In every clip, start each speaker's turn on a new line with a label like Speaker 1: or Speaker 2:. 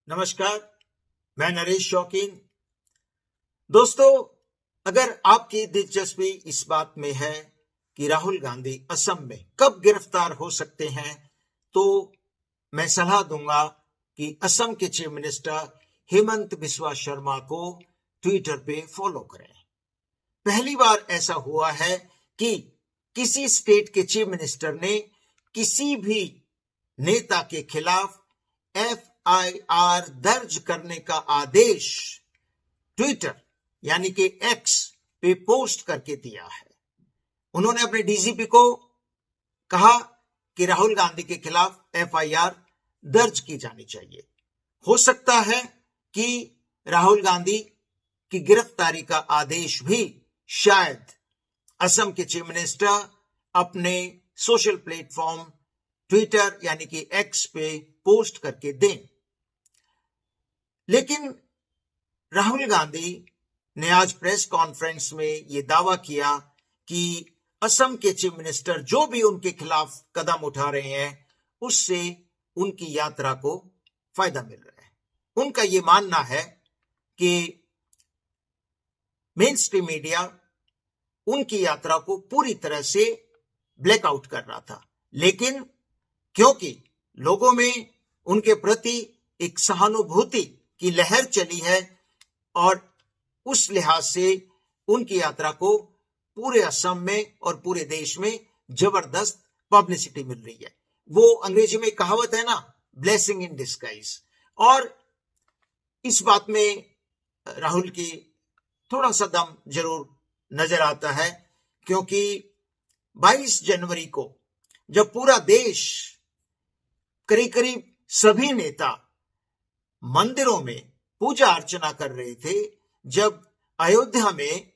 Speaker 1: नमस्कार, मैं नरेश शौकीन। दोस्तों, अगर आपकी दिलचस्पी इस बात में है कि राहुल गांधी असम में कब गिरफ्तार हो सकते हैं, तो मैं सलाह दूंगा कि असम के चीफ मिनिस्टर हेमंत बिस्वा शर्मा को ट्विटर पे फॉलो करें। पहली बार ऐसा हुआ है कि किसी स्टेट के चीफ मिनिस्टर ने किसी भी नेता के खिलाफ FIR दर्ज करने का आदेश ट्विटर यानी कि एक्स पे पोस्ट करके दिया है। उन्होंने अपने डीजीपी को कहा कि राहुल गांधी के खिलाफ FIR दर्ज की जानी चाहिए। हो सकता है कि राहुल गांधी की गिरफ्तारी का आदेश भी शायद असम के चीफ मिनिस्टर अपने सोशल प्लेटफॉर्म ट्विटर यानी कि एक्स पे पोस्ट करके दें। लेकिन राहुल गांधी ने आज प्रेस कॉन्फ्रेंस में यह दावा किया कि असम के चीफ मिनिस्टर जो भी उनके खिलाफ कदम उठा रहे हैं, उससे उनकी यात्रा को फायदा मिल रहा है। उनका यह मानना है कि मेन स्ट्रीम मीडिया उनकी यात्रा को पूरी तरह से ब्लैकआउट कर रहा था, लेकिन क्योंकि लोगों में उनके प्रति एक सहानुभूति की लहर चली है और उस लिहाज से उनकी यात्रा को पूरे असम में और पूरे देश में जबरदस्त पब्लिसिटी मिल रही है। वो अंग्रेजी में कहावत है ना, ब्लेसिंग इन डिस्गाइज। और इस बात में राहुल की थोड़ा सा दम जरूर नजर आता है, क्योंकि 22 जनवरी को जब पूरा देश करीब करीब सभी नेता मंदिरों में पूजा अर्चना कर रहे थे, जब अयोध्या में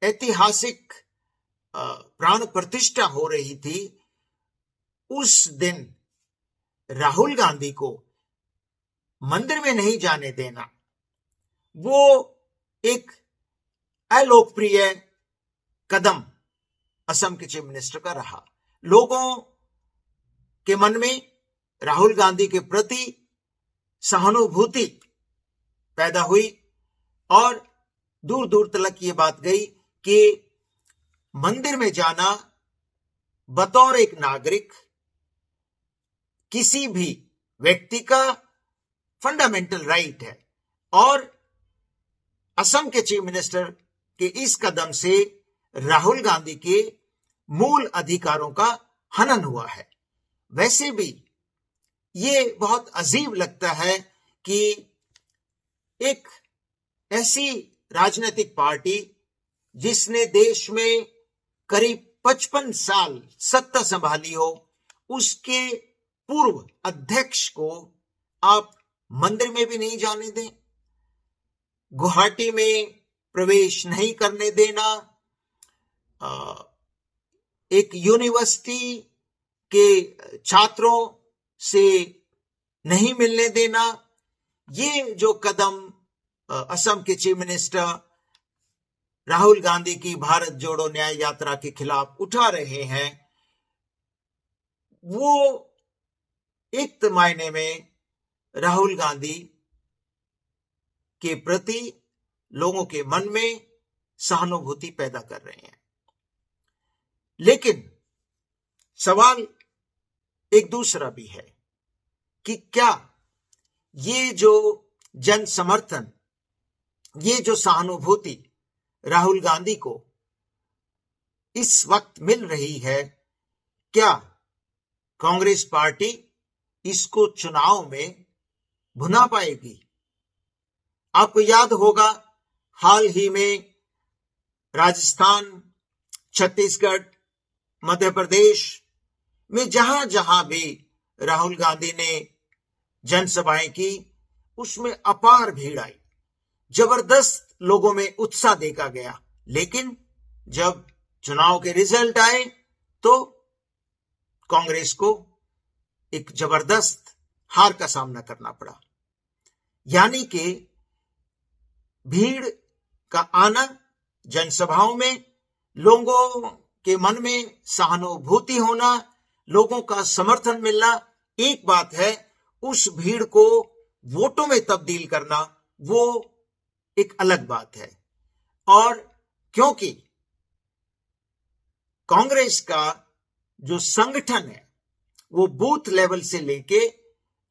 Speaker 1: ऐतिहासिक प्राण प्रतिष्ठा हो रही थी, उस दिन राहुल गांधी को मंदिर में नहीं जाने देना वो एक अलोकप्रिय कदम असम के चीफ मिनिस्टर का रहा। लोगों के मन में राहुल गांधी के प्रति सहानुभूति पैदा हुई और दूर दूर तक ये बात गई कि मंदिर में जाना बतौर एक नागरिक किसी भी व्यक्ति का फंडामेंटल राइट है, और असम के चीफ मिनिस्टर के इस कदम से राहुल गांधी के मूल अधिकारों का हनन हुआ है। वैसे भी ये बहुत अजीब लगता है कि एक ऐसी राजनीतिक पार्टी जिसने देश में करीब 55 साल सत्ता संभाली हो, उसके पूर्व अध्यक्ष को आप मंदिर में भी नहीं जाने दें, गुवाहाटी में प्रवेश नहीं करने देना, एक यूनिवर्सिटी के छात्रों से नहीं मिलने देना। ये जो कदम असम के चीफ मिनिस्टर राहुल गांधी की भारत जोड़ो न्याय यात्रा के खिलाफ उठा रहे हैं, वो एक मायने में राहुल गांधी के प्रति लोगों के मन में सहानुभूति पैदा कर रहे हैं। लेकिन सवाल एक दूसरा भी है कि क्या ये जो जन समर्थन, ये जो सहानुभूति राहुल गांधी को इस वक्त मिल रही है, क्या कांग्रेस पार्टी इसको चुनाव में भुना पाएगी? आपको याद होगा, हाल ही में राजस्थान, छत्तीसगढ़, मध्य प्रदेश में जहां जहां भी राहुल गांधी ने जनसभाएं की, उसमें अपार भीड़ आई, जबरदस्त लोगों में उत्साह देखा गया। लेकिन जब चुनाव के रिजल्ट आए तो कांग्रेस को एक जबरदस्त हार का सामना करना पड़ा। यानी कि भीड़ का आना, जनसभाओं में लोगों के मन में सहानुभूति होना, लोगों का समर्थन मिलना एक बात है, उस भीड़ को वोटों में तब्दील करना वो एक अलग बात है। और क्योंकि कांग्रेस का जो संगठन है वो बूथ लेवल से लेके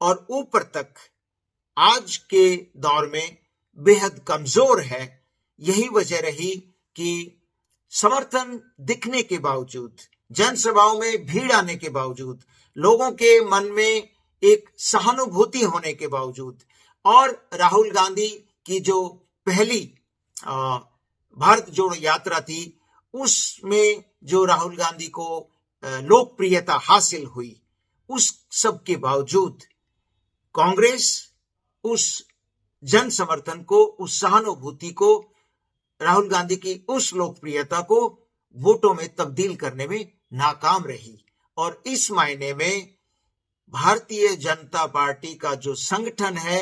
Speaker 1: और ऊपर तक आज के दौर में बेहद कमजोर है, यही वजह रही कि समर्थन दिखने के बावजूद, जनसभाओं में भीड़ आने के बावजूद, लोगों के मन में एक सहानुभूति होने के बावजूद, और राहुल गांधी की जो पहली भारत जोड़ो यात्रा थी उसमें जो राहुल गांधी को लोकप्रियता हासिल हुई, उस सब के बावजूद कांग्रेस उस जन समर्थन को, उस सहानुभूति को, राहुल गांधी की उस लोकप्रियता को वोटों में तब्दील करने में नाकाम रही। और इस मायने में भारतीय जनता पार्टी का जो संगठन है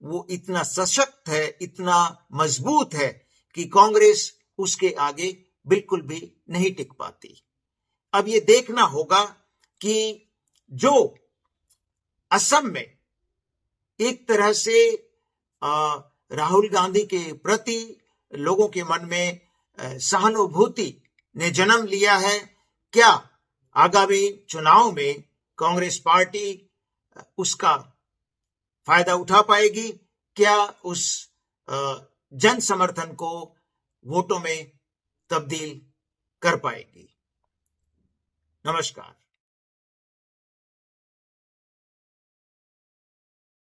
Speaker 1: वो इतना सशक्त है, इतना मजबूत है कि कांग्रेस उसके आगे बिल्कुल भी नहीं टिक पाती। अब ये देखना होगा कि जो असम में एक तरह से राहुल गांधी के प्रति लोगों के मन में सहानुभूति ने जन्म लिया है, क्या आगामी चुनाव में कांग्रेस पार्टी उसका फायदा उठा पाएगी? क्या उस जन समर्थन को वोटों में तब्दील कर पाएगी? नमस्कार।